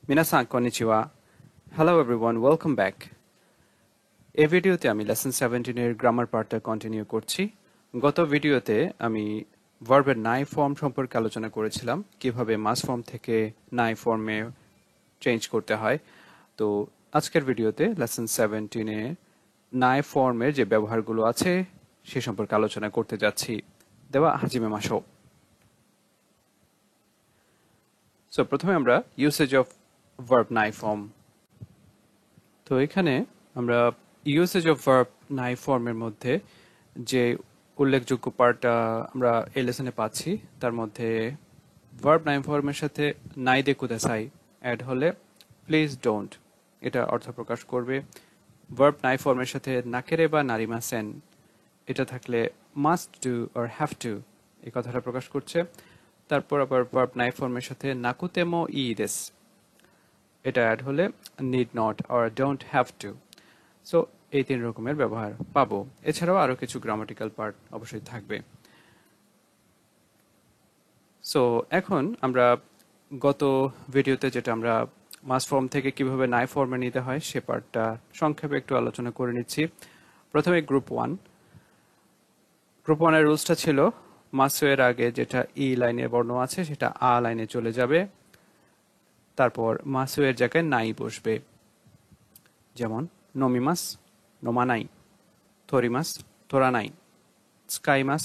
Minasan konnichiwa. Hello everyone, welcome back. এই ভিডিওতে আমি লেসন 17 এর গ্রামার পার্টটা কন্টিনিউ করছি। গত ভিডিওতে আমি ভার্বের নাই ফর্ম সম্পর্কে আলোচনা করেছিলাম, কিভাবে মাস ফর্ম থেকে নাই ফর্মে চেঞ্জ করতে হয়। তো আজকের ভিডিওতে লেসন 17 এ নাই ফর্মের যে ব্যবহারগুলো আছে সে সম্পর্কে আলোচনা করতে যাচ্ছি। দেওয়া হাজিমে মাসো। সো প্রথমে আমরা ইউসেজ অফ ভার্ব নাই ফর্ম। তো এখানে আমরা ইউসেজ অফ ভার্ব নাই ফর্মের মধ্যে যে উল্লেখযোগ্য পার্টটা আমরা এই লেসনে পাচ্ছি, তার মধ্যে ভার্ব নাই ফর্মের সাথে নাই দে কুদাসাই অ্যাড হলে প্লিজ ডোন্ট এটা অর্থ প্রকাশ করবে। ভার্ব নাই ফর্মের সাথে নাকেরে বা নারিমাসেন এটা থাকলে must do or have to এই কথাটা প্রকাশ করছে। তারপর আবার ভার্ব নাই ফর্মের সাথে নাকুতেমো ই দেস এটা অ্যাড হলে need not or don't have two. So এই তিন রকমের ব্যবহার পাবো। এছাড়াও আরো কিছু গ্রামাটিক্যাল পার্ট অবশ্যই থাকবে। সো এখন আমরা গত ভিডিওতে যেটা আমরা মাস ফর্ম থেকে কিভাবে নাই ফর্মে নিতে হয় সে পার্টটা সংক্ষেপে একটু আলোচনা করে নিচ্ছি। প্রথমে গ্রুপ 1। গ্রুপ 1 এর রুলসটা ছিল মাসু এর আগে যেটা ই লাইনের বর্ণ আছে সেটা আ লাইনে চলে যাবে, তারপর মাসু এর জায়গায় নাই বসবে। যেমন নমিমাস নোমানাই, থরিমাস থোরানাই, স্কাইমাস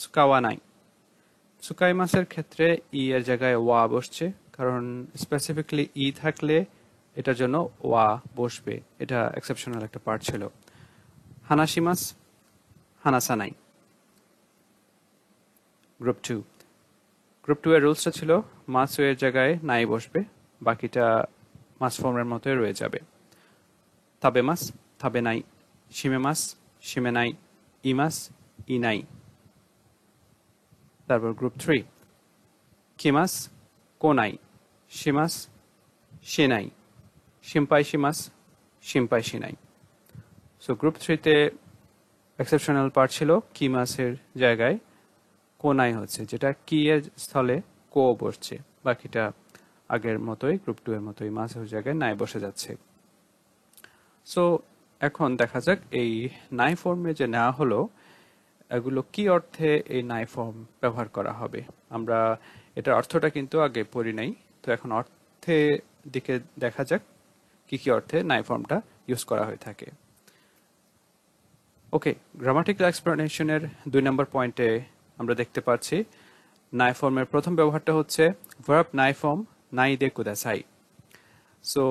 স্কাওয়ানাই। সুকাইমাসের ক্ষেত্রে ই এর জায়গায় ওয়া বসছে, কারণ স্পেসিফিকলি ই থাকলে এটার জন্য ওয়া বসবে, এটা এক্সেপশনাল একটা পার্ট ছিল। হানাসিমাস হানাসানাই। গ্রুপ 2। গ্রুপ 2 এর রুলসটা ছিল মাসু এর জায়গায় নাই বসবে, বাকিটা মাস ফর্মের মতোই রয়ে যাবে। তাবেমাস তাবেনাই, শিমেমাস শিমেনাই, ইমাস ইনাই। তারপর গ্রুপ 3। কিমাস কোনাই, শিমাস শিনাই, শিম্পাই শিমাস শিম্পাই শিনাই। সো গ্রুপ 3-তে এক্সেপশনাল পার্ট ছিল কিমাসের জায়গায় কোনাই হচ্ছে, যেটা কি এর স্থলে কো বসছে, বাকিটা আগের মতোই গ্রুপ 2 এর মতোই মাসের জায়গায় নাই বসে যাচ্ছে। সো এখন দেখা যাক এই নাই ফর্মে যে নেওয়া হলো এগুলো কি অর্থে এই নাই ফর্ম ব্যবহার করা হবে। আমরা এটার অর্থটা কিন্তু আগে পড়ি নাই, তো এখন অর্থে দিকে দেখা যাক কি কি অর্থে নাই ফর্মটা ইউজ করা হয়ে থাকে। ওকে, গ্রামাটিক্যাল এক্সপ্লেনেশনের 2 নম্বর পয়েন্টে আমরা দেখতে পাচ্ছি নাই ফর্মের প্রথম ব্যবহারটা হচ্ছে ভার্ব নাই ফর্ম নাই দে কুদাসাই। সো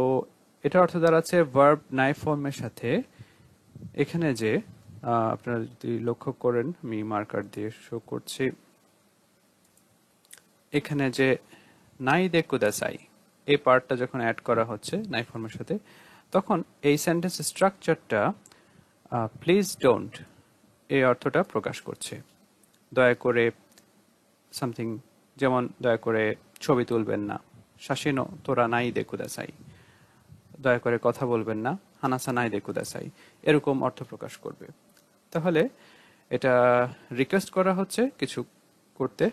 এটা অর্থ দাঁড়াচ্ছে ভার্ব নাই ফর্মের সাথে এখানে যে আপনারা যদি লক্ষ্য করেন, আমি মার্কার দিয়ে শো করছি, এখানে যে নাই দে কুদাসাই এই পার্টটা যখন অ্যাড করা হচ্ছে নাই ফর্মের সাথে, তখন এই সেন্টেন্স স্ট্রাকচারটা প্লিজ ডোন্ট এই অর্থটা প্রকাশ করছে। দয়া করে সামথিং, যেমন দয়া করে ছবি তুলবেন না, শাসিনো তোরা নাই দে কুদাসাই, দয়া করে কথা বলবেন না, হানাসা নাই দে কুদাসাই, এরকম অর্থ প্রকাশ করবে। তাহলে এটা রিকোয়েস্ট করা হচ্ছে কিছু করতে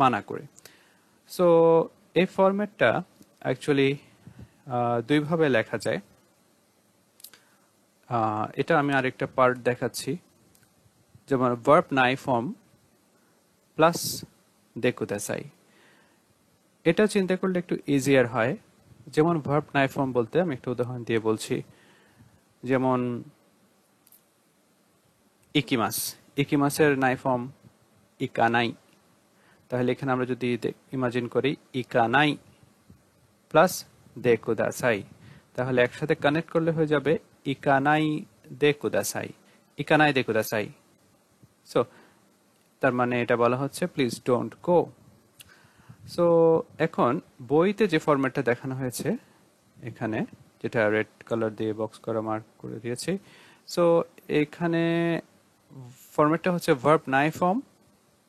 মানা করে। সো এই ফরম্যাটটা অ্যাকচুয়ালি দুইভাবে লেখা যায়। এটা আমি আরেকটা পার্ট দেখাচ্ছি, যেমন ভার্ব নাই ফর্ম প্লাস দে কুদাসাই। এটা চিন্তা করলে একটু ইজিয়ার হয়। যেমন ভার্ব নাই ফর্ম বলতে আমি একটা উদাহরণ দিয়ে বলছি, যেমন ইকিমাস, ইকিমাসের নাই ফর্ম ইকানাই। তাহলে এখানে আমরা যদি ইমাজিন করি ইকানাই প্লাস দে কুদাসাই, তাহলে একসাথে কানেক্ট করলে হয়ে যাবে ইকানাই দে কুদাসাই, ইকানাই দে কুদাসাই। সো তার মানে এটা বলা হচ্ছে প্লিজ ডোন্ট গো। সো এখন বইতে যে ফরম্যাটটা দেখানো হয়েছে এখানে, যেটা রেড কালার দিয়ে বক্স করা মার্ক করে দিয়েছি, সো এখানে ফরম্যাটটা হচ্ছে ভার্ব নাই ফর্ম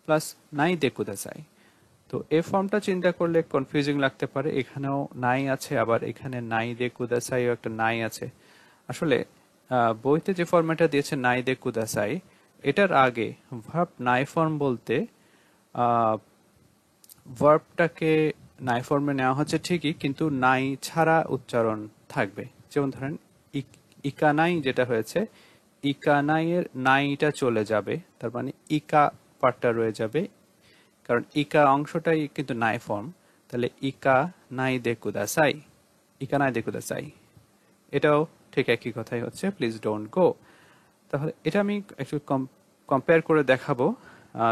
প্লাস নাই দে কুদাসাই। তো এই ফর্মটা চিন্তা করলে কনফিউজিং লাগতে পারে, এখানেও নাই আছে আবার এখানে নাই দে কুদাসাইও একটা নাই আছে। আসলে বইতে যে ফরম্যাটটা দিয়েছে নাই দে কুদাসাই, এটার আগে ভার্ব নাই ফর্ম বলতে ভার্বটাকে নাই ফর্মে নেওয়া হচ্ছে ঠিকই, কিন্তু নাই ছাড়া উচ্চারণ থাকবে। যেমন ধরেন ইকানাই যেটা হয়েছে, ইকানাই এর নাইটা চলে যাবে, তার মানে ইকা পার্টটা রয়ে যাবে, কারণ ইকা অংশটাই কিন্তু নাই ফর্ম। তাহলে ইকা নাই দে কুদাসাই, ইকা নাই দে কুদাসাই, এটাও ঠিক একই কথাই হচ্ছে, প্লিজ ডোন্ট গো। তাহলে এটা আমি একটু কম্পেয়ার করে দেখাবো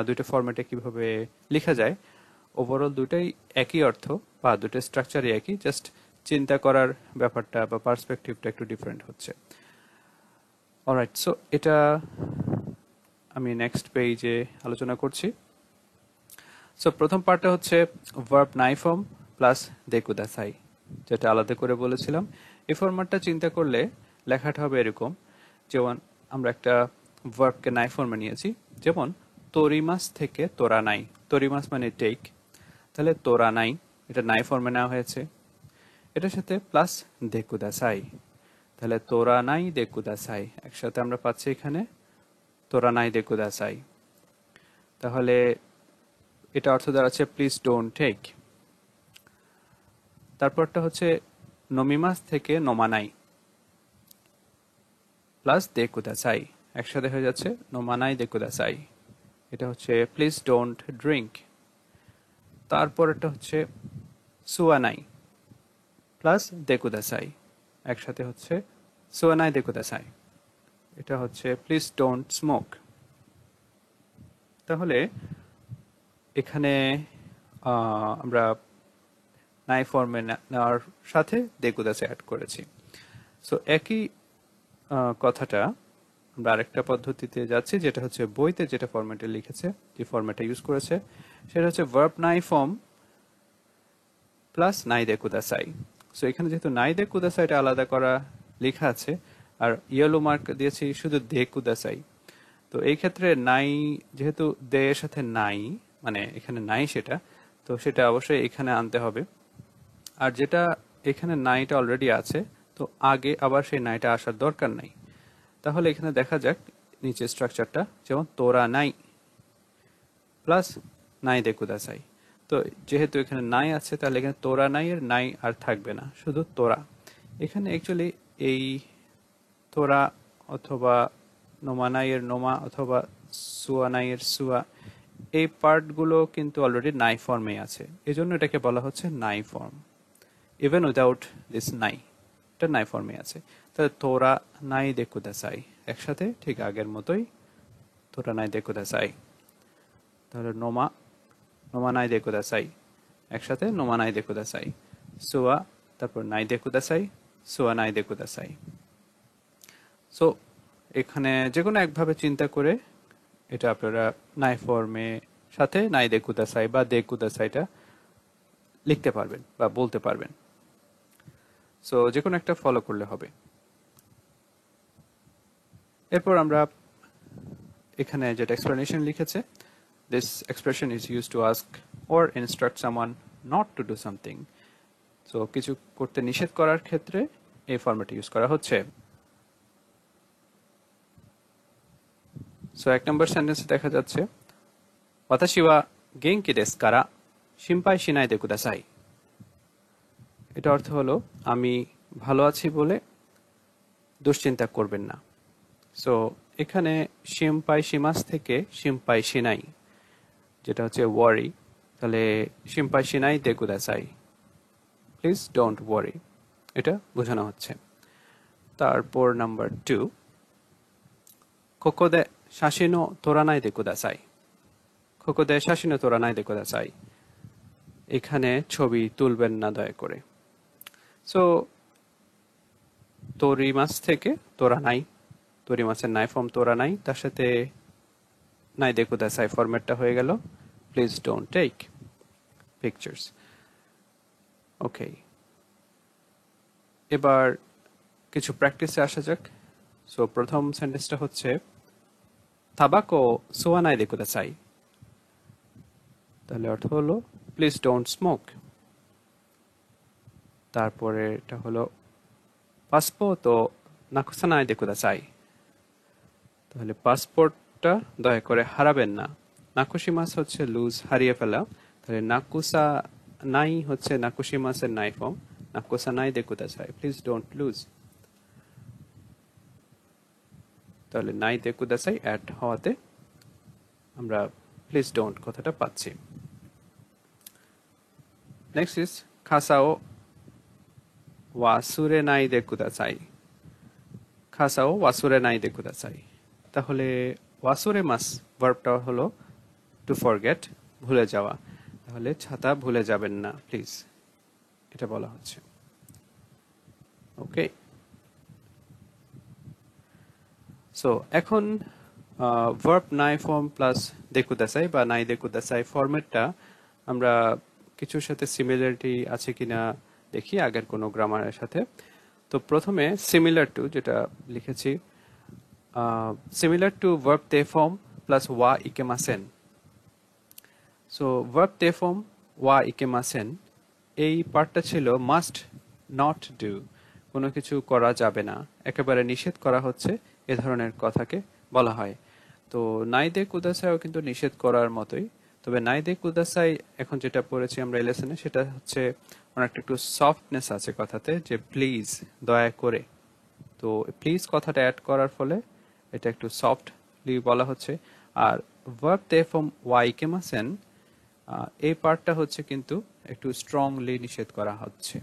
দুইটা ফরম্যাটে কিভাবে লেখা যায়। ওভারঅল দুটাই একই অর্থ বা দুটো স্ট্রাকচারই একই, জাস্ট চিন্তা করার ব্যাপারটা বা পার্সপেক্টিভটা একটু ডিফারেন্ট হচ্ছে। অলরাইট, সো এটা আমি নেক্সট পেজে আলোচনা করছি। সো প্রথম পার্টটা হচ্ছে ভার্ব নাই ফর্ম প্লাস দেকুদাসাই, যেটা আলাদা করে বলেছিলাম। এই ফরম্যাটটা চিন্তা করলে লেখাটা হবে এরকম, যেমন আমরা একটা ভার্বকে নাই ফর্মে নিয়েছি, যেমন তোরিমাস থেকে তোরা নাই, তোরিমাস মানে টেক, তাহলে তোরা নাই এটা নাই ফর্মে নেওয়া হয়েছে, এটার সাথে প্লাস দেকুদাসাই, তাহলে তোরা নাই দেকুদাসাই, একসাথে আমরা পাচ্ছি এখানে তোরা নাই দেকুদাসাই। তাহলে এটা অর্থ দাঁড়াচ্ছে প্লিজ ডোন্ট টেক। তারপরটা হচ্ছে নমিমাস থেকে নোমানাই প্লাস দেকুদাসাই, একসাথে হয়ে যাচ্ছে নোমানাই দেকুদাসাই, এটা হচ্ছে প্লিজ ডোন্ট ড্রিঙ্ক। তারপরটা হচ্ছে সুয়ানাই প্লাস দেকুদাসাই, একসাথে হচ্ছে সুয়ানাই দেকুদাসাই, এটা হচ্ছে প্লিজ ডোন্ট স্মোক। তাহলে এখানে আমরা নাই ফর্মে নেওয়ার সাথে দেকুদাসাই অ্যাড করেছি। সো একই কথাটা আমরা আরেকটা পদ্ধতিতে যাচ্ছি, যেটা হচ্ছে বইতে যেটা ফরম্যাটে লিখেছে, যে ফরম্যাটটা ইউজ করেছে সেটা হচ্ছে ভার্ব নাই ফর্ম প্লাস নাই দে কুদাসাই। সো এখানে যেহেতু নাই দে কুদাসাইটা আলাদা করা লেখা আছে, আর ইয়েলো মার্ক দিয়েছি শুধু দে কুদাসাই, তো এই ক্ষেত্রে নাই যেহেতু দে এর সাথে নাই, মানে এখানে নাই সেটা, তো সেটা অবশ্যই এখানে আনতে হবে। আর যেটা এখানে নাইটা অলরেডি আছে, তো আগে আবার সেই নাইটা আসার দরকার নাই। তাহলে এখানে দেখা যাক নিচে স্ট্রাকচারটা, যেমন তোরা নাই প্লাস নাই দে কুদাসাই। তো যেহেতু এখানে নাই আছে, তাহলে এখানে তোরা নাই এর নাই আর থাকবে না, শুধু তোরা। এখানে অ্যাকচুয়ালি এই তোরা অথবা নোমানাই এর নোমা অথবা সুয়ানাই এর সুয়া, এই পার্টগুলো কিন্তু অলরেডি নাই ফর্মে আছে, এজন্য এটাকে বলা হচ্ছে নাই ফর্ম। ইভেন উইদাউট দিস নাই, এটা নাই ফর্মে আছে। তাহলে তোরা নাই দে কুদাসাই, একসাথে ঠিক আগের মতোই তোরা নাই দে কুদাসাই। তাহলে নোমা নোমা নাই দে কুদাসাই, একসাথে নোমা নাই দে কুদাসাই। সুয়া, তারপর নাই দে কুদাসাই, সুয়া নাই দে কুদাসাই। সো এখানে যে কোনো একভাবে চিন্তা করে এটা আপনারা নাই ফর্মে সাথে নাই দে কুদাসাই বা দে কুদাসাইটা লিখতে পারবেন বা বলতে পারবেন। সো যে কোনো একটা ফলো করলে হবে। এরপর আমরা এখানে যেটা এক্সপ্লেনেশন লিখেছে, this expression is used to ask or instruct someone not to do something. So কিছু করতে নিষেধ করার ক্ষেত্রে এই ফরম্যাট ইউজ করা হচ্ছে। সো এক নম্বর সেন্টেন্সে দেখা যাচ্ছে ওয়াতাশি ওয়া গেনকি দেসু কারা শিনপাই শিনাই দে কুদাসাই। এটা অর্থ হলো আমি ভালো আছি বলে দুশ্চিন্তা করবেন না। সো এখানে শিনপাই শিমাস থেকে শিনপাই শিনাই, যেটা হচ্ছে ওয়ারি, তাহলে শিনপাই শিনাই দে কুদাসাই, প্লিজ ডোন্ট ওয়ারি, এটা বোঝানো হচ্ছে। তারপর নাম্বার 2, কোকোদে শাসিনো তোরানাই দে কুদাসাই, কোকোদে শাসিনো তোরানাই দে কুদাসাই, এখানে ছবি তুলবেন না দয়া করে। সো তোরিমাস থেকে তোরানাই, তোরিমাসের নাই ফর্ম তোরানাই, তার সাথে নাই দে কুদাসাই ফরম্যাটটা হয়ে গেল প্লিজ ডোন্ট টেক পিকচার্স। ওকে, এবার কিছু প্র্যাকটিসে আসা যাক। সো প্রথম সেন্টেন্সটা হচ্ছে তাবাকো সোয়ানাই দে কুদাসাই, তাহলে অর্থ হলো প্লিজ ডোন্ট স্মোক। তারপরে এটা হলো পাসপোর্ট ও নাকুসানাই দে কুদাসাই, তাহলে পাসপোর্টটা দয়া করে হারাবেন না। নাকুশিমাস হচ্ছে লুজ, হারিয়ে ফেলা, তাহলে নাকুসা নাই হচ্ছে নাকুশিমাসের নাই ফর্ম, নাকুসানাই দে কুদাসাই, প্লিজ ডোন্ট লুজ। তাহলে নাই দে কুদাসাই অ্যাড হওয়াতে আমরা প্লিজ ডোন্ট কথাটা পাচ্ছি। নেক্সট ইজ খাসাও ওয়াসুরে নাই দে কুদাসাই, খাসাও ওয়াসুরে নাই দে কুদাসাই। তাহলে ওয়াসুরে মাস ভার্বটা হলো টু ফরগেট, ভুলে যাওয়া। তাহলে ছাতা ভুলে যাবেন না প্লিজ, এটা বলা হচ্ছে। ওকে, সো এখন ভার্ব নাই ফর্ম প্লাস দে কুদাসাই বা নাই দে কুদাসাই ফরম্যাটটা আমরা কিছুর সাথে সিমিলারিটি আছে কিনা দেখি আগের কোনো গ্রামারের সাথে। তো প্রথমে সিমিলার টু যেটা লিখেছি, সিমিলার টু ভার্ব তে ফর্ম প্লাস ওয়া ইকেমাসেন। সো ভার্ব তে ফর্ম ওয়া ইকেমাসেন এই পার্টটা ছিল মাস্ট নট ডু, কোনো কিছু করা যাবে না, একেবারে নিষেধ করা হচ্ছে, এ ধরনের কথাকে বলা হয়। তো নাই দে কুদাসাইও কিন্তু নিষেধ করার মতোই, তবে নাই দে কুদাসাই এখন যেটা পড়েছি আমরা এই লেসনে সেটা হচ্ছে অনেকটা একটু সফটনেস আছে কথাতে, যে প্লিজ দয়া করে। তো প্লিজ কথাটা অ্যাড করার ফলে এটা একটু সফটলি বলা হচ্ছে। আর ভার্ব তে ফর্ম ওয়া ইকেমাসেন এই পার্টটা হচ্ছে কিন্তু একটু স্ট্রংলি নিষেধ করা হচ্ছে।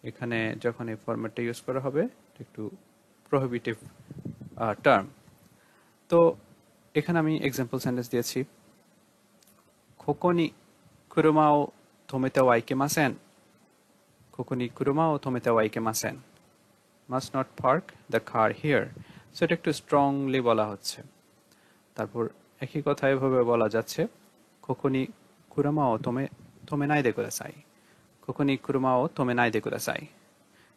এখানে যখন এই ফরম্যাটটা ইউজ করা হবে একটু প্রহিবিটিভ টার্ম। তো এখানে আমি এক্সাম্পল সেন্টেন্স দিয়েছি, কোকোনি কুরুমাও তোমেতে ওয়া ইকেমাসেন, কোকোনি কুরুমাও তোমেতে ওয়া ইকেমাসেন, must not park the car here. So এটা একটু স্ট্রংলি বলা হচ্ছে। তারপর একই কথা এভাবে বলা যাচ্ছে, কোকোনি কুরুমাও তোমে নাই দে কুদাসাই, কোকোনি কুরুমাও তোমে নাই দে কুদাসাই।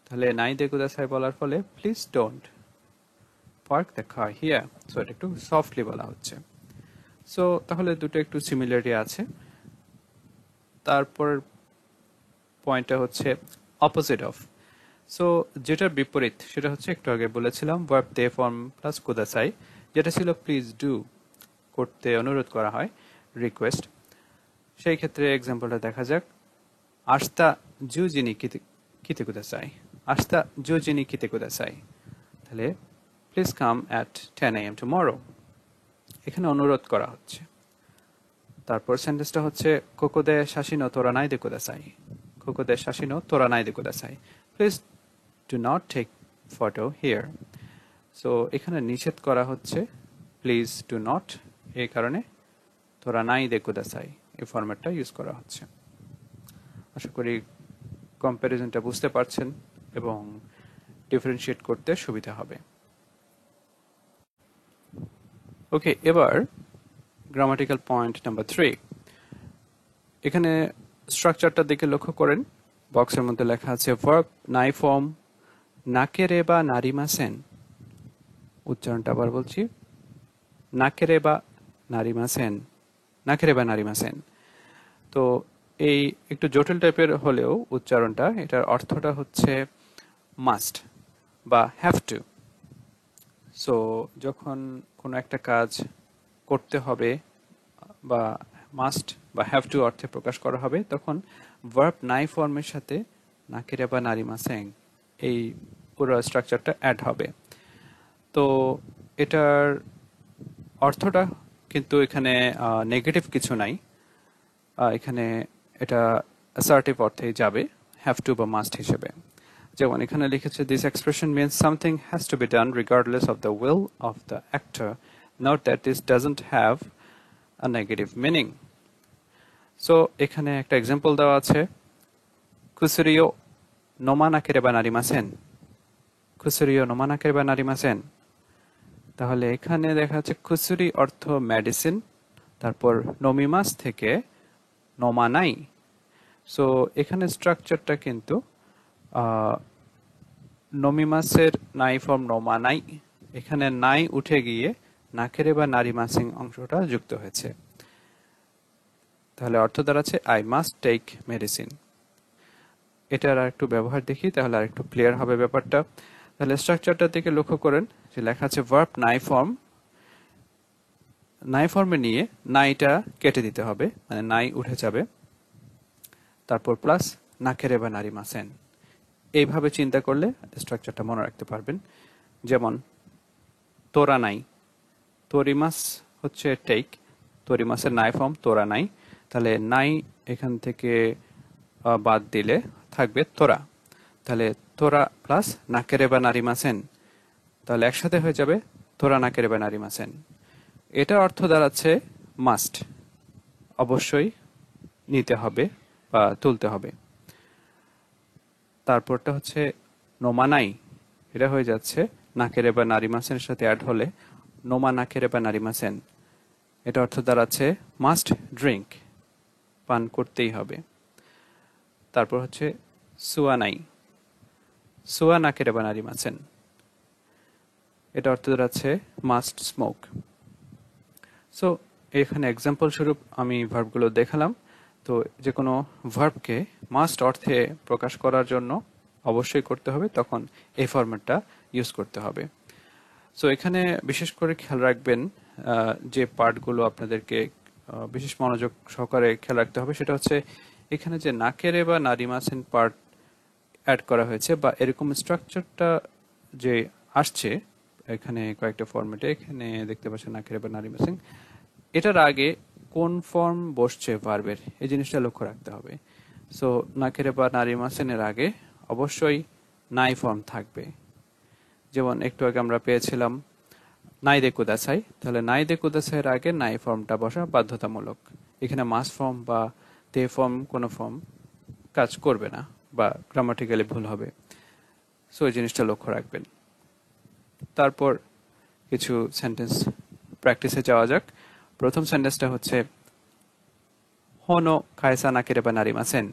তাহলে নাই দে কুদাসাই বলার ফলে please don't park the car here. So এটা একটু সফটলি বলা হচ্ছে। সো তাহলে দুটো একটু সিমিলারিটি আছে। তারপর পয়েন্টটা হচ্ছে অপোজিট অফ। সো যেটার বিপরীত সেটা হচ্ছে একটু আগে বলেছিলাম ভার্ব তে ফর্ম প্লাস কুদাসাই, যেটা ছিল প্লিজ ডু, করতে অনুরোধ করা হয়, রিকোয়েস্ট। সেই ক্ষেত্রে এক্সাম্পলটা দেখা যাক, আস্তা জুজিনি কিতে কুদাসাই, আস্তা জুজিনি কিতে কুদাসাই। তাহলে please come at 10 AM tomorrow, এখানে অনুরোধ করা হচ্ছে। তারপর সেন্টেন্সটা হচ্ছে কোকোদে শাসিনো তোরা নাই দে কুদাসাই, কোকোদে শাসিনো তোরা নাই দে কুদাসাই, please do not take photo here. So এখানে নিষেধ করা হচ্ছে প্লিজ ডু নট, এই কারণে তোরা নাই দে কুদাসাই এই ফরম্যাটটা ইউজ করা হচ্ছে। আশা করি কম্প্যারিজনটা বুঝতে পারছেন এবং ডিফারেন্সিয়েট করতে সুবিধা হবে। ওকে, এবার গ্রামাটিক্যাল পয়েন্ট নাম্বার 3। এখানে স্ট্রাকচারটার দিকে লক্ষ্য করেন, বক্সের মধ্যে লেখা আছে ভার্ব নাই ফর্ম নাকেরেবা নারিমাসেন। উচ্চারণটা আবার বলছি, নাকেরেবা নারিমাসেন, নাকেরেবা নারিমাসেন। তো এই একটু জটিল টাইপের হলেও উচ্চারণটা, এটার অর্থটা হচ্ছে মাস্ট বা হ্যাভ টু। সো যখন কোনো একটা কাজ করতে হবে বা মাস্ট বা হ্যাভ টু অর্থে প্রকাশ করা হবে, তখন ভার্ব নাই ফর্মের সাথে নাকেরেবা নারিমাসেন এই পুরো স্ট্রাকচারটা অ্যাড হবে। তো এটার অর্থটা কিন্তু এখানে নেগেটিভ কিছু নাই, এখানে এটা অ্যাসার্টিভ অর্থেই যাবে, হ্যাভ টু বা মাস্ট হিসেবে। যেমন এখানে লিখেছে, this expression means something has to be done regardless of the will of the actor, note that this doesn't have a negative meaning. So এখানে একটা এক্সাম্পল দেওয়া আছে, কুসুরিও নোমা নাকেরেবা নারিমাসেন, কুসুরিও নোমা নাকেরেবা নারিমাসেন। তাহলে এখানে দেখা যাচ্ছে কুসুরি অর্থ মেডিসিন, তারপর নমিমাস থেকে নোমা নাই। সো এখানে স্ট্রাকচারটা কিন্তু নমিমাসের নাই ফর্ম নোমা নাই, এখানে নাই উঠে গিয়ে নাকেরেবা নারিমাসিং অংশটা যুক্ত হয়েছে। তাহলে অর্থ দাঁড়াচ্ছে আই মাস্ট টেক মেডিসিন। এটার আর একটু ব্যবহার দেখি, তাহলে আর একটু ক্লিয়ার হবে ব্যাপারটা। তাহলে স্ট্রাকচারটার দিকে লক্ষ্য করেন যে লেখা আছে ভার্ব নাই ফর্ম, নাই ফর্মে নিয়ে নাইটা কেটে দিতে হবে, মানে নাই উঠে যাবে। তারপর প্লাস নাকেরেবা নারিমাসেন। এইভাবে চিন্তা করলে স্ট্রাকচারটা মনে রাখতে পারবেন। যেমন তোরা নাই, তোরিমাস হচ্ছে টেক, তোরিমাসের নাই ফর্ম তোরা নাই, তাহলে নাই এখান থেকে বাদ দিলে থাকবে তোরা, তাহলে তোরা প্লাস নাকেরেবা নারিমাসেন, তাহলে একসাথে হয়ে যাবে তোরা নাকেরেবা নারিমাসেন। এটা অর্থ দাঁড়াচ্ছে মাস্ট, অবশ্যই নিতে হবে বা তুলতে হবে। তারপরটা হচ্ছে নোমানাই, এটা হয়ে যাচ্ছে নাকেরেবা নারিমাসেনের সাথে অ্যাড হলে নোমা নাকেরেবা নারিমাসেন, এটা অর্থ দাঁড়াচ্ছে মাস্ট ড্রিঙ্ক, পান করতেই হবে। তারপর হচ্ছে সুয়ানাই, সুয়া নাকেরেবা নারিমাসেন, এটা অর্থ দাঁড়াচ্ছে মাস্ট স্মোক। সো এখানে এক্সাম্পল স্বরূপ আমি ভার্বগুলো দেখালাম। তো যে কোনো ভার্বকে মাস্ট অর্থে প্রকাশ করার জন্য অবশ্যই করতে হবে, তখন এই ফরম্যাটটা ইউজ করতে হবে। সো এখানে বিশেষ করে খেয়াল রাখবেন যে পার্টগুলো আপনাদেরকে বিশেষ মনোযোগ সহকারে খেয়াল রাখতে হবে, সেটা হচ্ছে এখানে যে নাকেরে বা নারিমাসেন পার্ট অ্যাড করা হয়েছে বা এরকম স্ট্রাকচারটা যে আসছে এখানে কয়েকটা ফরম্যাটে, এখানে দেখতে পাচ্ছেন নাকেরে বা নারিমাসেন, এটার আগে কোন ফর্ম বসছে ভার্বের এই জিনিসটা লক্ষ্য রাখতে হবে। সো নাকেরে বা নারিমাসেনের আগে অবশ্যই নাই ফর্ম থাকবে। যেমন একটু আগে আমরা পেয়েছিলাম নাই দে কুদাসাই, তাহলে নাই দে কুদাসাইয়ের আগে নাই ফর্মটা বসা বাধ্যতামূলক। এখানে মাস ফর্ম বা তে ফর্ম কোনো ফর্ম কাজ করবে না বা গ্রামাটিক্যালি ভুল হবে। সো এই জিনিসটা লক্ষ্য রাখবেন। তারপর কিছু সেন্টেন্স প্র্যাকটিসে যাওয়া যাক। প্রথম সেন্টেন্সটা হচ্ছে হোনো খায়সা নাকেরেবা নারিমাসেন,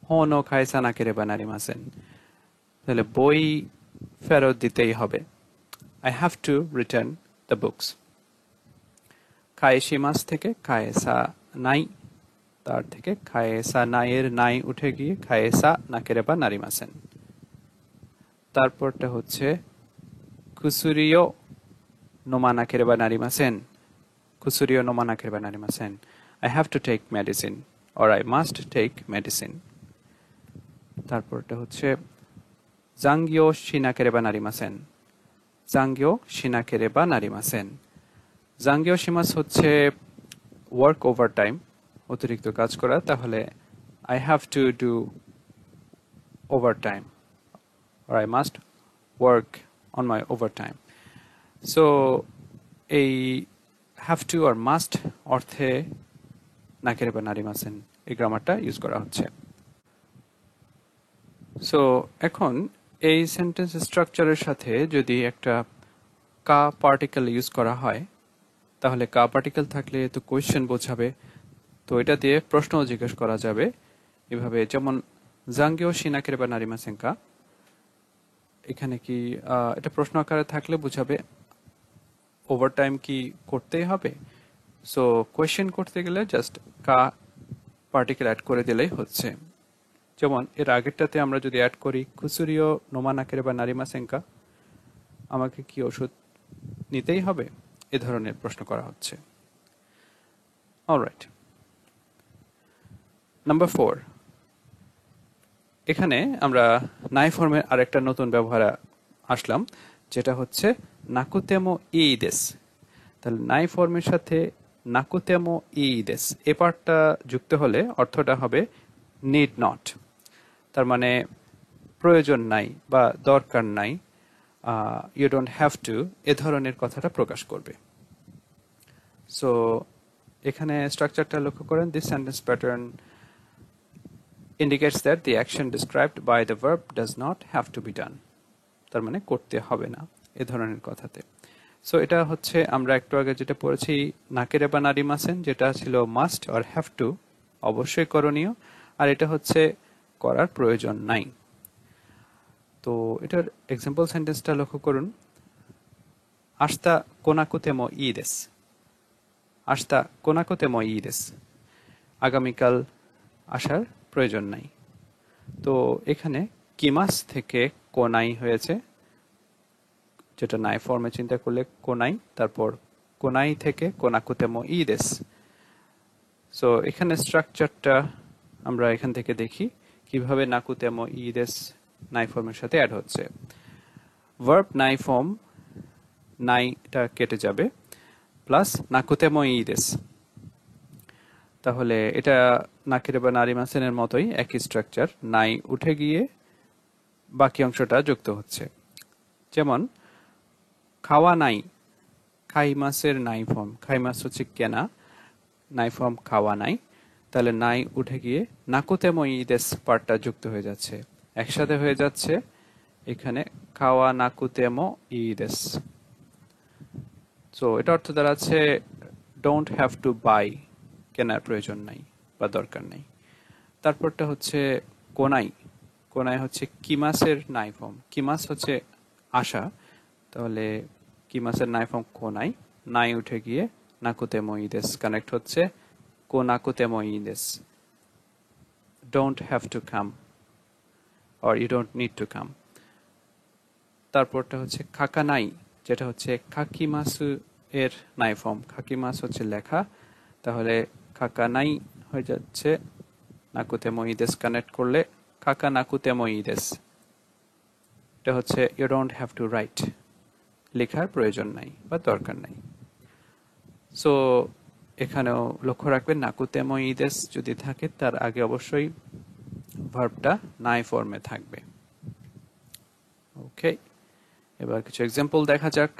হোনো খায়সা নাকেরেবা নারিমাসেন, তাহলে বই ফেরত দিতেই হবে। I have to return the books. খায়েশিমাস থেকে খায়েসা নাই, তার থেকে খায়েসা নাইয়ের নাই উঠে গিয়ে খায়েসা নাকেরেবা নারিমাসেন। তারপরটা হচ্ছে কুসুরিও নোমা নাকেরেবা নারিমাসেন, কুসুরিও নোমা নাকেরেবা নারিমাসেন, I have to take medicine or I must take medicine. তারপরটা হচ্ছে জাঙ্গিও শিনাকেরেবা নারিমাসেন, জাঙ্গিও শিনাকেরেবা নারিমাসেন। জাঙ্গিও শিমাস হচ্ছে ওয়ার্ক ওভার টাইম, অতিরিক্ত কাজ করা, তাহলে I have to do overtime or I must work on my overtime. So এই have to or must অর্থে নাকেরেবা নারিমাসেন এই গ্রামারটা ইউজ করা হচ্ছে। সো এখন এই সেন্টেন্স স্ট্রাকচারের সাথে যদি একটা কা পার্টিকেল ইউজ করা হয়, তাহলে কা পার্টিকেল থাকলে তো কোয়েশ্চেন বোঝাবে, তো এটা দিয়ে প্রশ্ন জিজ্ঞেস করা যাবে এভাবে, যেমন জাঙ্গিও শিনাকেরেবা নারিমাসেন কা, এখানে কি এটা প্রশ্ন আকারে থাকলে বোঝাবে ওভারটাইম কি করতেই হবে। সো কোয়েশ্চেন করতে গেলে জাস্ট কা পার্টিকেল অ্যাড করে দিলেই হচ্ছে। যেমন এর আগেরটাতে আমরা যদি অ্যাড করি খুসুরিও নোমা নাকেরেবা নারিমাসেন কা, আমাকে কি ওষুধ নিতেই হবে, এ ধরনের প্রশ্ন করা হচ্ছে। অলরাইট, নাম্বার 4, এখানে আমরা নাই ফর্মের আরেকটা নতুন ব্যবহার আসলাম, যেটা হচ্ছে নাকুতেমো ইদেস। তাহলে নাই ফর্মের সাথে নাকুতেমো ইদেস এ পার্টটা যুক্ত হলে অর্থটা হবে নিড নট, তার মানে প্রয়োজন নাই বা দরকার নাই, ইউ ডোন্ট হ্যাভ টু, এ ধরনের কথাটা প্রকাশ করবে। সো এখানে স্ট্রাকচারটা লক্ষ্য করেন, this sentence pattern indicates that the action described by the verb does not have to be done, তার মানে করতে হবে না এ ধরনের কথাতে। সো এটা হচ্ছে আমরা একটু আগে যেটা পড়েছি নাকেরেবা নারিমাসেন, যেটা ছিল মাস্ট অর হ্যাভ টু, অবশ্যই করণীয়, আর এটা হচ্ছে করার প্রয়োজন নাই। তো এটার এক্সাম্পল সেন্টেন্সটা লক্ষ্য করুন, আস্তা কোনাকুতেমো ইদেস, আস্তা কোনাকুতেমো ইদেস, আগামীকাল আসার প্রয়োজন নাই। তো এখানে কিমাস থেকে কোনাই হয়েছে, যেটা নাই ফর্মে চিন্তা করলে কোনাই, তারপর কোনাই থেকে কোনাকুতেমো ইদেস। সো এখানে স্ট্রাকচারটা আমরা এখান থেকে দেখি কিভাবে নাকুতেমো ই দেস নাই ফর্মের সাথে অ্যাড হচ্ছে। ভার্ব নাই ফর্ম নাইটা কেটে যাবে প্লাস নাকুতেমো ই দেস। তাহলে এটা নাকেরে বা নারিমাসেনের মতোই একই স্ট্রাকচার, নাই উঠে গিয়ে বাকি অংশটা যুক্ত হচ্ছে। যেমন খাওয়া নাই, খাইমাসের নাই ফর্ম, খাইমাস হচ্ছে কেনা, নাই ফর্ম খাওয়া নাই, তাহলে নাই উঠে গিয়ে নাকুতেমো ইদেস পার্টটা যুক্ত হয়ে যাচ্ছে, একসাথে হয়ে যাচ্ছে এখানে খাওয়া নাকুতেমো ইদেস। সো এটা অর্থ দাঁড়াচ্ছে ডোন্ট হ্যাভ টু বাই, কেনার প্রয়োজন নাই বা দরকার নাই। তারপরটা হচ্ছে কোনাই, কোনাই হচ্ছে কিমাসের নাই ফর্ম, কিমাস হচ্ছে আশা, তাহলে কিমাসের নাই ফর্ম কোনাই, নাই উঠে গিয়ে নাকুতেমো ইদেস কানেক্ট হচ্ছে কোনাকুতেমো ইদেস, don't have to come or you don't need to come. তারপরটা হচ্ছে খাকানাই, যেটা হচ্ছে খাকিমাসু এর নাই ফর্ম, খাকিমাস হচ্ছে লেখা, তাহলে খাকানাই হয়ে যাচ্ছে নাকুতেমো ইদেস কানেক্ট করলে খাকা নাকুতেমো ইদেস। এটা হচ্ছে you don't have to write, লেখার প্রয়োজন নাই বা দরকার নাই। সো এখানেও লক্ষ্য রাখবেন নাকুতেমো ইদেস যদি থাকে তার আগে অবশ্যই ভার্বটা নাই ফর্মে থাকবে। ওকে, এবার কিছু এক্সাম্পল দেখা যাক।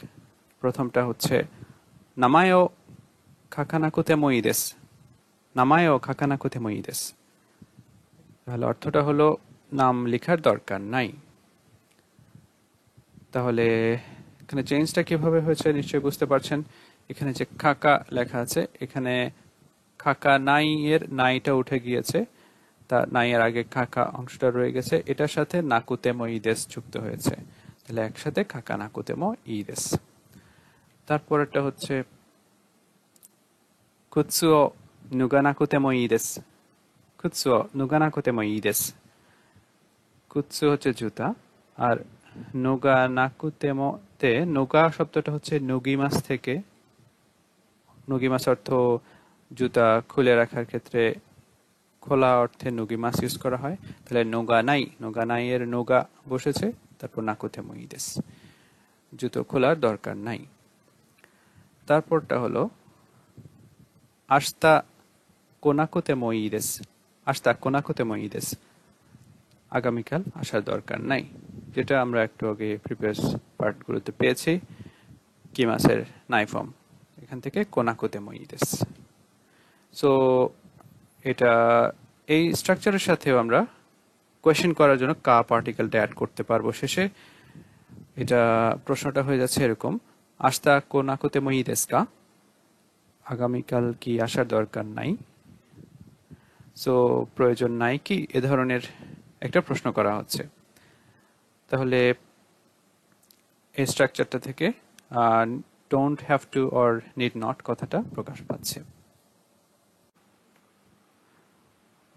প্রথমটা হচ্ছে নামায়ও খাকানাকুতেমো ইদেস, নামায়ও খাকানাকুতেমো ইদেস, তাহলে অর্থটা হলো নাম লেখার দরকার নাই। তাহলে এখানে চেঞ্জটা কিভাবে হয়েছে নিশ্চয়ই বুঝতে পারছেন। এখানে যে খাকা লেখা আছে, এখানে খাকা নাই এর নাইটা উঠে গিয়েছে, তা নাই এর আগে খাকা অংশটা রয়ে গেছে, এটার সাথে নাকুতেমো ইদেস যুক্ত হয়েছে, তাহলে একসাথে খাকা নাকুতেমো ইদেস। তারপরেরটা হচ্ছে কুৎসুও নুগানাকুতেমো ইদেস, কুৎসুও নুগানাকুতেমো ইদেস। কুৎসু হচ্ছে জুতা, আর নুগানাকুতেমো তে নুগা শব্দটা হচ্ছে নুগিমাস থেকে, নুগিমাস অর্থ জুতা খুলে রাখার ক্ষেত্রে খোলা অর্থে নুগিমাস ইউজ করা হয়, তাহলে নোগানাই, নোগানাই এর নোগা বসেছে, তারপর নাকুতেমো ইদেস, জুতো খোলার দরকার নাই। তারপরটা হলো আস্তা কোনাকুতেমো ইদেস, আস্তা কোনাকুতেমো ইদেস, আগামীকাল আসার দরকার নাই, যেটা আমরা একটু আগে প্রিভিয়াস পার্টগুলোতে পেয়েছি কিমাসের নাই ফর্ম, এখান থেকে কোনাকুতেমো ইদেস। সো এটা এই স্ট্রাকচারের সাথেও আমরা কোয়েশ্চেন করার জন্য কা পার্টিকেলটা অ্যাড করতে পারবো শেষে। এটা প্রশ্নটা হয়ে যাচ্ছে এরকম, আস্তা কোনাকুতেমো ইদেস কা, আগামীকাল কি আসার দরকার নাই, সো প্রয়োজন নাই কি, এ ধরনের একটা প্রশ্ন করা হচ্ছে। তাহলে এই স্ট্রাকচারটা থেকে don't have two or need not কথাটা প্রকাশ পাচ্ছে।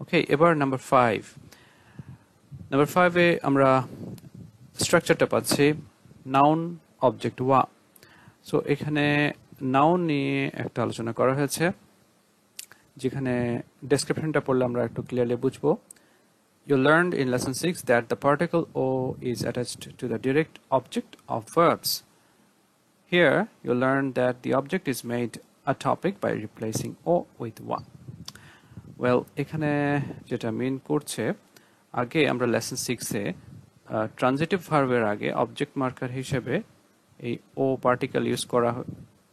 ওকে, এবার নাম্বার 5, নাম্বার 5-এ আমরা স্ট্রাকচারটা পাচ্ছি নাউন অবজেক্ট ওয়া। সো এখানে নাউন নিয়ে একটা আলোচনা করা হয়েছে, যেখানে ডেসক্রিপশনটা পড়লে আমরা একটু ক্লিয়ারলি বুঝবো। You learned in lesson 6 that the particle o is attached to the direct object of verbs. Here you learn that the object is made a topic by replacing o with wa. Well, এখানে যেটা মিন করছে, আগে আমরা lesson 6-এ transitive ভার্বের আগে object marker হিসেবে এই ও particle use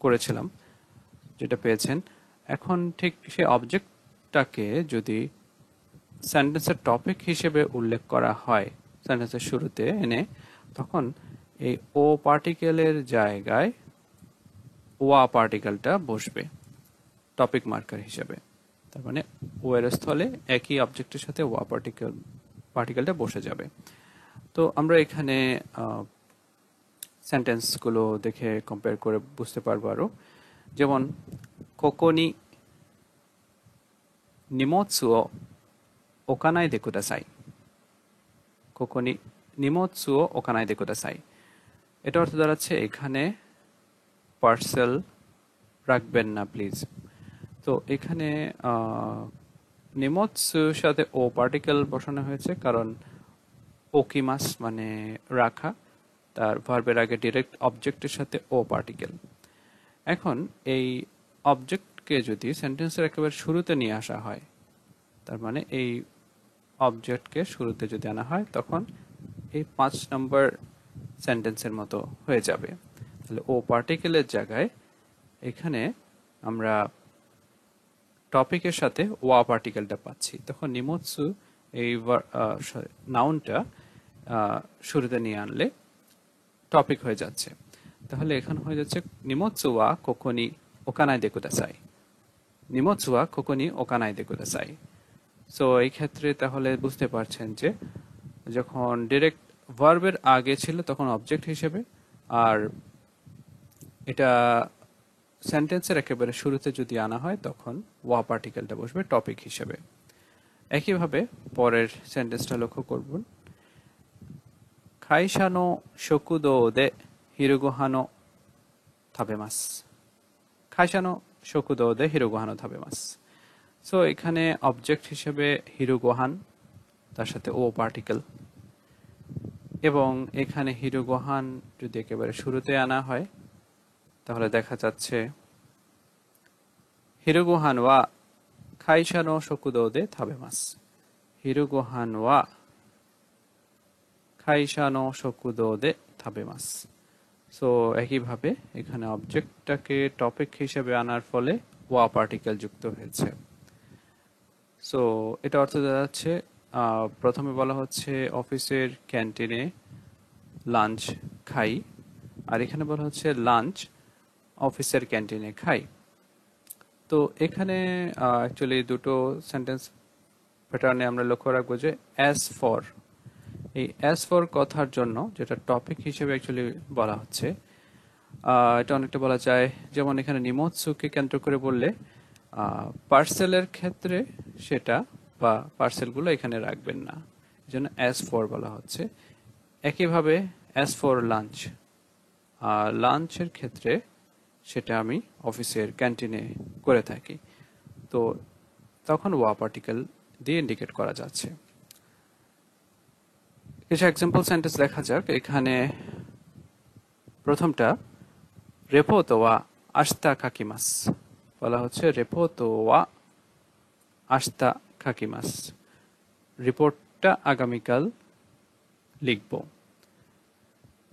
করেছিলাম, যেটা পেয়েছেন। এখন ঠিক সেই অবজেক্টটাকে যদি সেন্টেন্সের টপিক হিসেবে উল্লেখ করা হয় সেন্টেন্সের শুরুতে এনে, তখন এই ও পার্টিকেলের জায়গায় ওয়া পার্টিকেলটা বসবে টপিক মার্কার হিসেবে। তার মানে ও এর স্থলে একই অবজেক্টের সাথে ওয়া পার্টিকেলটা বসে যাবে। তো আমরা এখানে সেন্টেন্সগুলো দেখে কম্পেয়ার করে বুঝতে পারবো আরো। যেমন কোকোনি নিমোৎসুও ওকানাই দে কুদাসাই, কোকোনি নিমোৎসুও ওকানাই দে কুদাসাই, এটা অর্থ দাঁড়াচ্ছে এখানে পার্সেল রাখবেন না প্লিজ। তো এখানে নিমোৎসুর সাথে ও পার্টিকেল বসানো হয়েছে কারণ ওকিমাস মানে রাখা, তার ভার্বের আগে ডিরেক্ট অবজেক্টের সাথে ও পার্টিকেল। এখন এই অবজেক্টকে যদি সেন্টেন্সের একেবারে শুরুতে নিয়ে আসা হয়, তার মানে এই অবজেক্টকে শুরুতে যদি আনা হয় তখন এই 5 নম্বর সেন্টেন্সের মতো হয়ে যাবে। তাহলে ও পার্টিকেলের জায়গায় এখানে আমরা টপিকের সাথে ওয়া পার্টিকেলটা পাচ্ছি, তখন নিমোৎসু এই নাউনটা শুরুতে নিয়ে আনলে টপিক হয়ে যাচ্ছে। তাহলে এখানে হয়ে যাচ্ছে নিমোৎসু ওয়া কোকোনি ওকানাই দে কুদাসাই, নিমোৎসু ওয়া কোকোনি ওকানাই দে কুদাসাই। সো এই ক্ষেত্রে তাহলে বুঝতে পারছেন যে যখন ডিরেক্ট ভার্বের আগে ছিল তখন অবজেক্ট হিসেবে, আর এটা সেন্টেন্সের একেবারে শুরুতে যদি আনা হয় তখন ওয়া পার্টিকেলটা বসবে টপিক হিসেবে। একইভাবে পরের সেন্টেন্সটা লক্ষ্য করুন। খাইশা নো শকুদো দে হিরুগোহানো থাবেমাস, খাইশা নো শকুদো দে হিরুগোহানো থাবেমাস। সো এখানে অবজেক্ট হিসেবে হিরুগোহান, তার সাথে ও পার্টিকেল, এবং এখানে হিরুগোহান যদি একেবারে শুরুতে আনা হয় তাহলে দেখা যাচ্ছে হিরুগোহান ওয়া খাইশা নো শকুদো দে থাবেমাস, হিরুগোহান ওয়া খাইশা নো শকুদো দে থাবেমাস। সো একইভাবে এখানে অবজেক্টটাকে টপিক হিসেবে আনার ফলে ওয়া পার্টিকেল যুক্ত হয়েছে। সো এটা অর্থ দাঁড়াচ্ছে প্রথমে বলা হচ্ছে অফিসের ক্যান্টিনে লাঞ্চ খাই, আর এখানে বলা হচ্ছে লাঞ্চ অফিসের ক্যান্টিনে খাই। তো এখানে অ্যাকচুয়ালি দুটো সেন্টেন্স প্যাটার্নে আমরা লক্ষ্য রাখবো যে অ্যাজ ফর, এই অ্যাজ ফর কথার জন্য যেটা টপিক হিসেবে অ্যাকচুয়ালি বলা হচ্ছে, এটা অনেকটা বলা যায় যেমন এখানে নিমোৎসুকে কেন্দ্র করে বললে পার্সেলের ক্ষেত্রে সেটা বা পার্সেলগুলো এখানে রাখবেন না, এই জন্য অ্যাজ ফর বলা হচ্ছে। একইভাবে অ্যাজ ফর লাঞ্চ, লাঞ্চের ক্ষেত্রে সেটা আমি অফিসের ক্যান্টিনে করে থাকি, তো তখন ওয়া পার্টিকেল দিয়ে ইন্ডিকেট করা যাচ্ছে। কিছু এক্সাম্পল সেন্টেন্স দেখা যাক। এখানে প্রথমটা রেপোতো ওয়া আস্তা কাকিমাস বলা হচ্ছে, রেপোতো ওয়া আস্তা কাকিমাস, রিপোর্টটা আগামীকাল লিখব।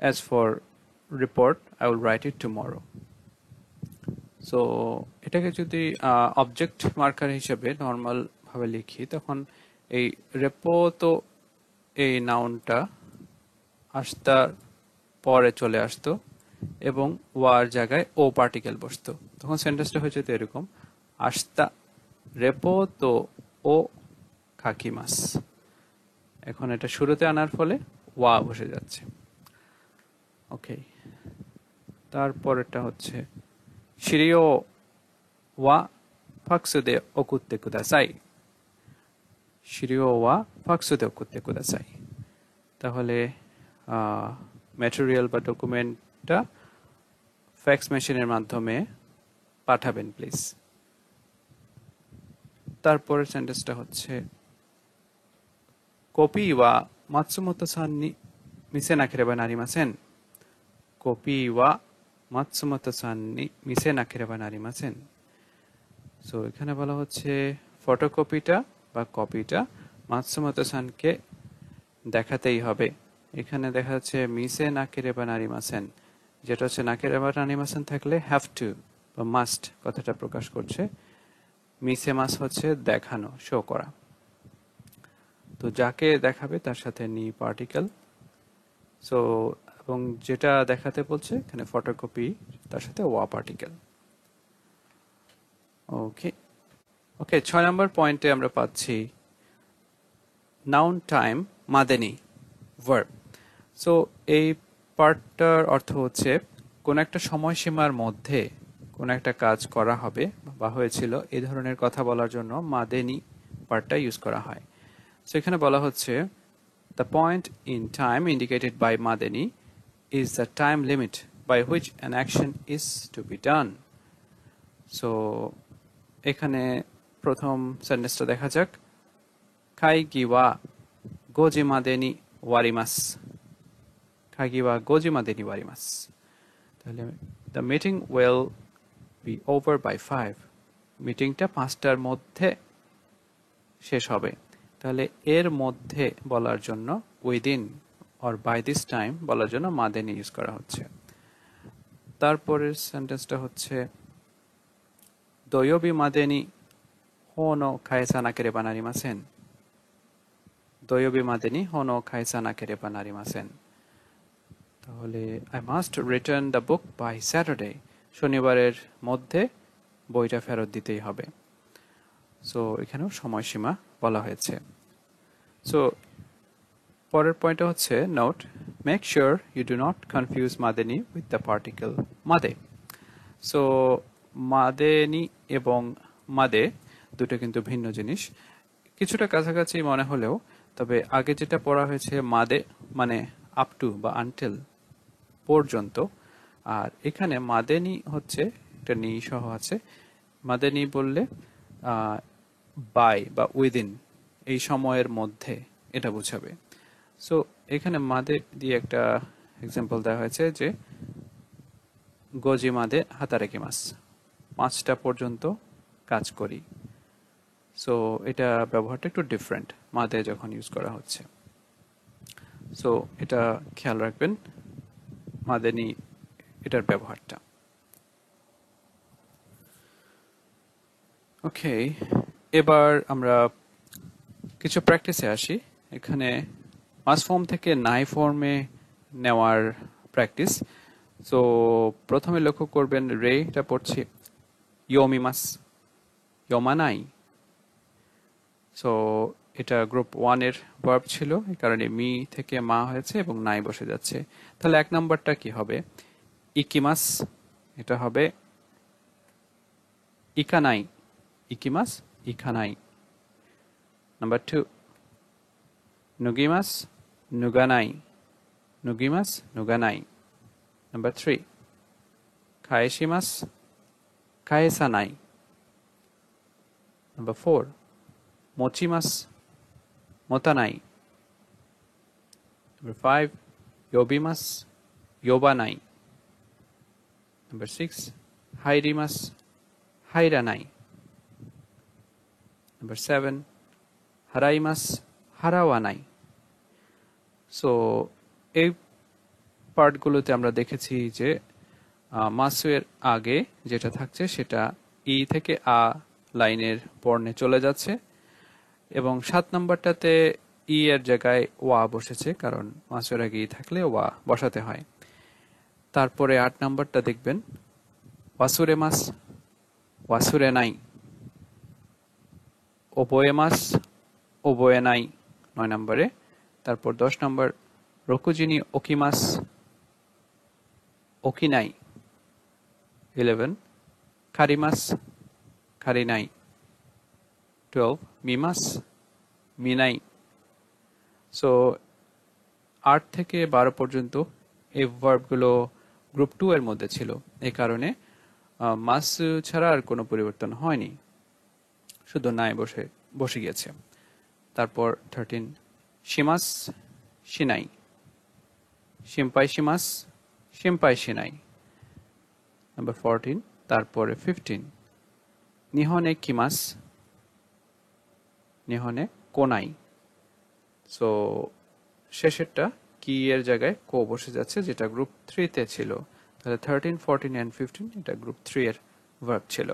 As for report I will write it tomorrow. So এটাকে যদি অবজেক্ট মার্কার হিসেবে নর্মাল ভাবে লিখি তখন এই রেপোতো এই নাউনটা আস্তার পরে চলে আসতো এবং ওয়ার জায়গায় ও পার্টিকেল বসতো, তখন সেন্টেন্সটা হয়ে যেত এরকম, আস্তা রেপোতো ও কাকিমাস। এখন এটা শুরুতে আনার ফলে ওয়া বসে যাচ্ছে। ওকে, তারপরেরটা হচ্ছে শিরিও ওয়া ফাক্সুদে ওকুত্তে কুদাসাই, শিরিও ওয়া ফাক্সুদে ওকুত্তে কুদাসাই। তাহলে ম্যাটেরিয়াল বা ডকুমেন্টটা ফ্যাক্স মেশিনের মাধ্যমে পাঠাবেন প্লিজ। তারপরের সেন্টেন্সটা হচ্ছে কপি ওয়া মাতসুমোতো-সান নি মিসে নাকেরেবা নারিমাসেন, কপি ওয়া মাতসুমোতো-সান নি মিসে নাকেরেবা নারিমাসেন। সো এখানে বলা হচ্ছে ফটোকপিটা বা কপিটা মাতসুমোতো-সানকে দেখাতেই হবে। এখানে দেখা যাচ্ছে মিসে নাকেরেবা নারিমাসেন, যেটা হচ্ছে নাকেরেবা নারিমাসেন থাকলে হ্যাভ টু বা মাস্ট কথাটা প্রকাশ করছে, মিসে মাস হচ্ছে দেখানো, শো করা। তো যাকে দেখাবে তার সাথে নি পার্টিকেল। সো এবং যেটা দেখাতে বলছে এখানে ফটোকপি, তার সাথে ওয়া পার্টিকেল। ওকে ওকে 6 নম্বর পয়েন্টে আমরা পাচ্ছি নাউন টাইম মাদেনি ভার্ব। সো এই পার্টটার অর্থ হচ্ছে কোন একটা সময়সীমার মধ্যে কোন একটা কাজ করা হবে বা হয়েছিল এই ধরনের কথা বলার জন্য মাদেনি পার্টটা ইউজ করা হয়। সো এখানে বলা হচ্ছে the point in time indicated by madeni is the time limit by which an action is to be done. So এখানে প্রথম সেন্টেন্সটা দেখা যাক। কাইগি ওয়া গোজি মাদে নি ওয়ারিমাস। কাইগি ওয়া গোজি মাদে নি ওয়ারিমাস। তাহলে the meeting will be over by 5. মিটিংটা 5টার মধ্যে শেষ হবে। তাহলে এর মধ্যে বলার জন্য within or by this time বলার জন্য মাদেনি ইউজ করা হচ্ছে। তারপরের সেন্টেন্সটা হচ্ছে দয়োবি মাদেনি হোনো কায়েসা নাকেরেবা নারিমাসেন। দয়োবি মাদেনি হোনো কায়েসা নাকেরেবা নারিমাসেন। তাহলে I must return the book by Saturday. শনিবারের মধ্যে বইটা ফেরত দিতেই হবে। সো এখানেও সময়সীমা বলা হয়েছে। সো পরের পয়েন্টটা হচ্ছে note, make sure you do not confuse মাদেনি উইথ দ্য পার্টিকেল মাদে। সো মাদেনি এবং মাদে দুটো কিন্তু ভিন্ন জিনিস, কিছুটা কাছাকাছি মনে হলেও, তবে আগে যেটা পড়া হয়েছে মাদে মানে আপ টু বা আনটিল পর্যন্ত, আর এখানে মাদেনি হচ্ছে একটা নি সহ আছে। মাদেনি বললে বাই বা উইদিন, এই সময়ের মধ্যে এটা বোঝাবে। সো এখানে মাদে দিয়ে একটা এক্সাম্পল দেওয়া হয়েছে যে গোজি মাদে হাতারেকিমাস, 5টা পর্যন্ত কাজ করি। সো এটা ব্যবহারটা একটু ডিফারেন্ট মাদে যখন ইউজ করা হচ্ছে। সো এটা খেয়াল রাখবেন মাদেনি এটার ব্যবহারটা। ওকে, এবার আমরা কিছু প্র্যাকটিসে আসি। এখানে মাস ফর্ম থেকে নাই ফর্মে নেওয়ার প্র্যাকটিস। সো প্রথমে লক্ষ্য করবেন রে এটা পড়ছি ইয়োমিমাস, ইয়োমানাই। সো এটা গ্রুপ 1 এর ভার্ব ছিল, এই কারণে মি থেকে মা হয়েছে এবং নাই বসে যাচ্ছে। তাহলে 1 নাম্বারটা কি হবে? ইকিমাস, এটা হবে ইকানাই, ইকিমাস ইকানাই। নাম্বার 2 নুগিমাস, নুগানাই, নুগিমাস নুগানাই। নাম্বার 3 কায়েশিমাস, কায়েসানাই। নাম্বার 4 মোচিমাস, মোতানাই। Number 5 yobimas, yobanai. Number 6 hairimas, hairanai. Number 7 haraimas, harawanai. So এই পার্টগুলোতে আমরা দেখেছি যে মাসুয়ের আগে যেটা থাকছে সেটা ই থেকে আ লাইনের বর্ণে চলে যাচ্ছে, এবং 7 নাম্বারটাতে ই এর জায়গায় ওয়া বসেছে, কারণ মাসুয়ের আগে ই থাকলে ওয়া বসাতে হয়। তারপরে 8 নাম্বারটা দেখবেন ওয়াসুরে মাস, ওয়াসুরে নাই। ওবোয়ে মাস, ওবোয়ে নাই 9 নম্বরে। তারপর 10 নম্বর রকুজিনি ওকিমাস, ওকিনাই 11। খারিমাস, খারিনাই 12। মিমাস, মিনাই। সো 8 থেকে 12 পর্যন্ত এই ভার্বগুলো গ্রুপ 2 এর মধ্যে ছিল, এই কারণে মাস ছাড়া আর কোনো পরিবর্তন হয়নি, শুধু নাই বসে গিয়েছে। তারপর 13 শিমাস, শিনাই। শিম্পাই শিমাস, শিম্পাই শিনাই। নাম্বার 14। তারপরে 15 নিহনে কিমাস, নিহনে কোনাই। সো শেষেরটা কি এর জায়গায় কো বসে যাচ্ছে, যেটা গ্রুপ 3 তে ছিল। তাহলে 13, 14 and 15 এটা গ্রুপ 3 এর ভার্ব ছিল।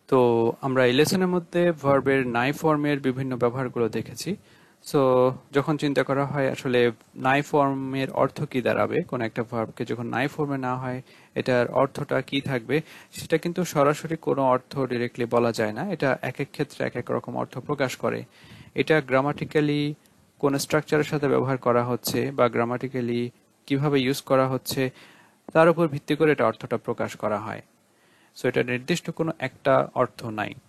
তো আমরা এই লেসনের মধ্যে ভার্বের নাই ফর্মের বিভিন্ন ব্যবহারগুলো দেখেছি। সো যখন চিন্তা করা হয় আসলে নাই ফর্মের অর্থ কি দাঁড়াবে, কোন একটা ভার্বকে যখন নাই ফর্মে না হয় এটার অর্থটা কি থাকবে, সেটা কিন্তু সরাসরি কোনো অর্থ ডিরেক্টলি বলা যায় না। এটা এক এক ক্ষেত্রে এক এক রকম অর্থ প্রকাশ করে। এটা গ্রামাটিক্যালি কোন স্ট্রাকচারের সাথে ব্যবহার করা হচ্ছে বা গ্রামাটিক্যালি কিভাবে ইউজ করা হচ্ছে তার উপর ভিত্তি করে এটা অর্থটা প্রকাশ করা হয়। সো এটা নির্দিষ্ট কোনো একটা অর্থ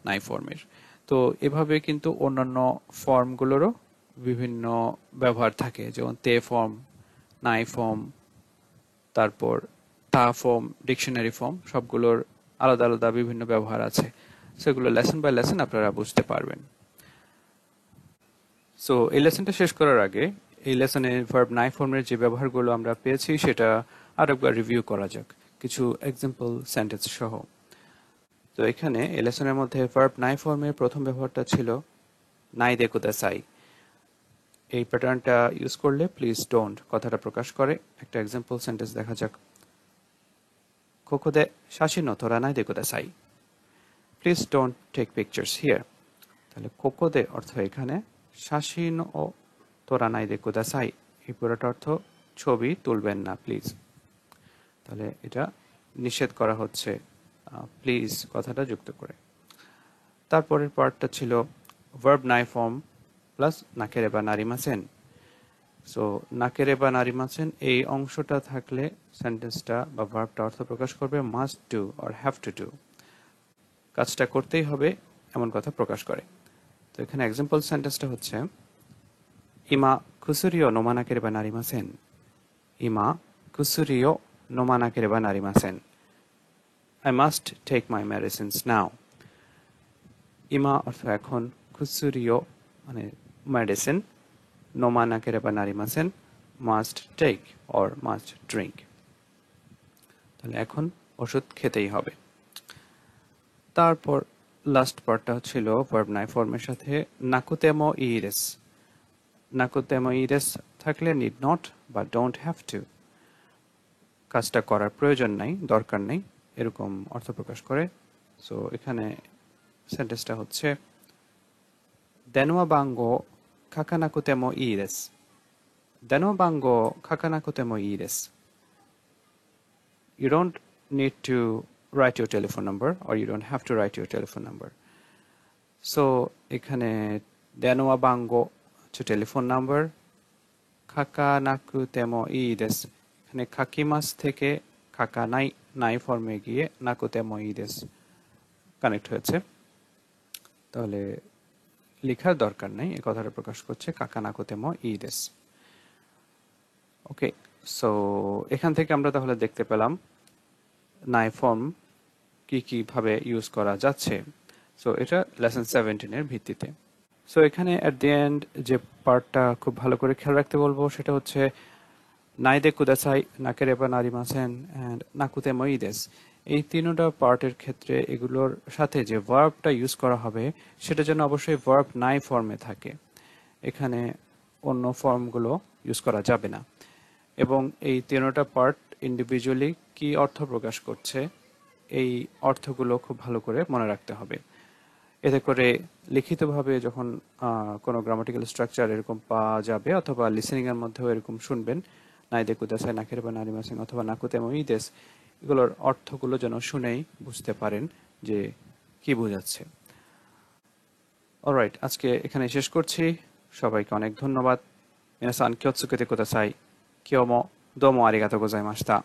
নাই ফর্মের। তো এভাবে কিন্তু অন্যান্য ফর্মগুলোরও বিভিন্ন ব্যবহার থাকে, যেমন তে ফর্ম, নাই ফর্ম, তারপর তা ফর্ম, ডিকশনারি ফর্ম, সবগুলোর আলাদা আলাদা বিভিন্ন ব্যবহার আছে, সেগুলো লেসন বাই লেসন আপনারা বুঝতে পারবেন। সো এই লেসনটা শেষ করার আগে এই লেসনে ভার্ব নাই ফর্মের যে ব্যবহারগুলো আমরা পেয়েছি সেটা আরেকবার রিভিউ করা যাক কিছু এক্সাম্পল সেন্টেন্স সহ। তো এখানে এই লেসনের মধ্যে ভার্ব নাই ফর্মের প্রথম ব্যবহারটা ছিল নাই দে কুদাসাই। এই প্যাটার্নটা ইউজ করলে প্লিজ ডোন্ট কথাটা প্রকাশ করে। একটা এক্সাম্পল সেন্টেন্স দেখা যাক। কোকোদে শাসিনো তোরা নাই দে কুদাসাই, please don't take pictures here. তাহলে কোকোদে অর্থ এখানে, শাসিনো তোরা নাই দে কুদাসাই এই পুরোটা অর্থ ছবি তুলবেন না প্লিজ। তাহলে এটা নিষেধ করা হচ্ছে প্লিজ কথাটা যুক্ত করে। তারপরের পার্টটা ছিল ভার্ব নাই ফর্ম প্লাস নাকেরেবা নারিমাসেন। সো নাকেরেবা নারিমাসেন এই অংশটা থাকলে সেন্টেন্সটা বা ভার্বটা অর্থ প্রকাশ করবে must do or have to do, কাজটা করতেই হবে এমন কথা প্রকাশ করে। তো এখানে এক্সাম্পল সেন্টেন্সটা হচ্ছে ইমা কুসুরিও নোমা নাকেরেবা নারিমাসেন, ইমা কুসুরিও নোমা নাকেরেবা নারিমাসেন, I must take my medicines now. ইমা অর্থ এখন, কুসুরিও মানে মেডিসিন, নোমা নাকেরেবা নারিমাসেন must take or must drink. তাহলে এখন ওষুধ খেতেই হবে। তারপর লাস্ট পার্টটা ছিল ভার্ব নাই ফর্মের সাথে নাকুতেমো ইরেস। নাকুতেমো ইরেস থাকলে নিড নট বা ডোন্ট হ্যাভ টু, কাজটা করার প্রয়োজন নাই, দরকার নেই, এরকম অর্থ প্রকাশ করে। সো এখানে সেন্টেন্সটা হচ্ছে দেনোয়া বাঙ্গো খাকানাকুতেমো ইরেস, দেনোয়া বাঙ্গো খাকানাকুতেমো ইরেস। You don't need to write your telephone number or you don't have to write your telephone number. So এখানে দেনোয়া বাঙ্গো হচ্ছে টেলিফোন নাম্বার, খাকানাকুতেমো ইরেস এখানে খাকিমাস থেকে খাকা নাই নাই ফর্মে গিয়ে নাকুতেমো ইরেস কানেক্ট হয়েছে। তাহলে লেখার দরকার নেই, এই কথাটা প্রকাশ করছে কাকা নাকুতেমো ইরেস। ওকে, সো এখান থেকে আমরা তাহলে দেখতে পেলাম নাই ফর্ম কি কিভাবে ইউজ করা যাচ্ছে। সো এটা লেসন 17 এর ভিত্তিতে। সো এখানে এট দি এন্ড যে পার্টটা খুব ভালো করে খেয়াল রাখতে বলবো সেটা হচ্ছে নাইদে কুদাসাই, নাকেরেবা নারিমাসেন এন্ড নাকুতেমো ইরেস। এই তিনটা পার্টের ক্ষেত্রে এগুলোর সাথে যে ভার্বটা ইউজ করা হবে সেটা যেন অবশ্যই ভার্ব নাই ফর্মে থাকে, এখানে অন্য ফর্মগুলো ইউজ করা যাবে না। এবং এই তিনটা পার্ট ইন্ডিভিজুয়ালি কি অর্থ প্রকাশ করছে এই অর্থগুলো খুব ভালো করে মনে রাখতে হবে। এতে করে লিখিতভাবে যখন কোনো গ্রামাটিক্যাল স্ট্রাকচার এরকম পাওয়া যাবে অথবা লিসেনিং এর মধ্যেও এরকম শুনবেন নাইদে কুদাসাই, নাকেরেবা নারিমাসেন অথবা নাকুতেমো ইরেস, এগুলোর অর্থগুলো যেন শুনেই বুঝতে পারেন যে কি বোঝাচ্ছে। অলরাইট, আজকে এখানে শেষ করছি। সবাইকে অনেক ধন্যবাদ। মিনাসান কিয়োৎসুকেতে কুদাসাই। কিয়োমো দোমো আরিগাতো গোজাইমাশিতা।